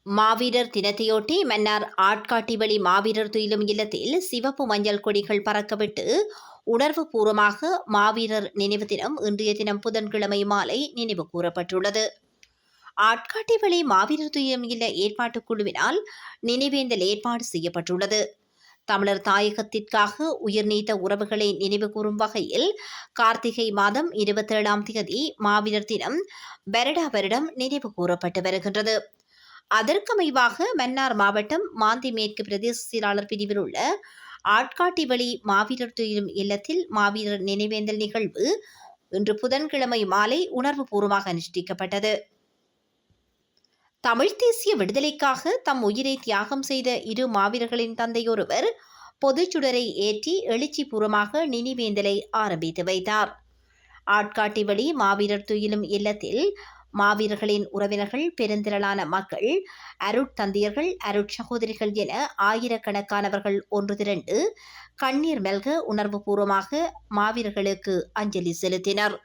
மாவீரர் தினத்தையொட்டி மன்னார் ஆட்காட்டிவழி மாவீரர் துயிலும் இல்லத்தில் சிவப்பு மஞ்சள் கொடிகள் பறக்கவிட்டு உணர்வுபூர்வமாக மாவீரர் நினைவு தினம் இன்றைய தினம் புதன்கிழமை மாலை நினைவு கூறப்பட்டுள்ளது. ஆட்காட்டிவழி மாவீரர் துயிலும் இல்ல ஏற்பாட்டுக் குழுவினால் நினைவேந்தல் ஏற்பாடு செய்யப்பட்டுள்ளது. தமிழர் தாயகத்திற்காக உயிர் நீத்த உறவுகளை நினைவு கூறும் வகையில் கார்த்திகை மாதம் 27ஆம் தேதி மாவீரர் தினம் வருடா வருடம் நினைவு கூறப்பட்டு வருகின்றது. அதற்கமைவாக மன்னார் மாவட்டம் மாந்தி மேற்கு பிரதேச செயலாளர் பிரிவில் உள்ள ஆட்காட்டிவழி மாவீரர் துயிலும் இல்லத்தில் மாவீரர் நினைவேந்தல் நிகழ்வு இன்று புதன்கிழமை மாலை உணர்வுபூர்வமாக அனுஷ்டிக்கப்பட்டது. தமிழ் தேசிய விடுதலைக்காக தம் உயிரை தியாகம் செய்த இரு மாவீரர்களின் தந்தையொருவர் பொதுச்சுடரை ஏற்றி எழுச்சிபூர்வமாக நினைவேந்தலை ஆரம்பித்து வைத்தார். ஆட்காட்டிவழி மாவீரர் துயிலும் இல்லத்தில் மாவீரர்களின் உறவினர்கள், பெருந்திரளான மக்கள், அருட்தந்தையர்கள், அருட்சகோதரிகள் என ஆயிரக்கணக்கானவர்கள் ஒன்று திரண்டு கண்ணீர் மல்க உணர்வுபூர்வமாக மாவீரர்களுக்கு அஞ்சலி செலுத்தினர்.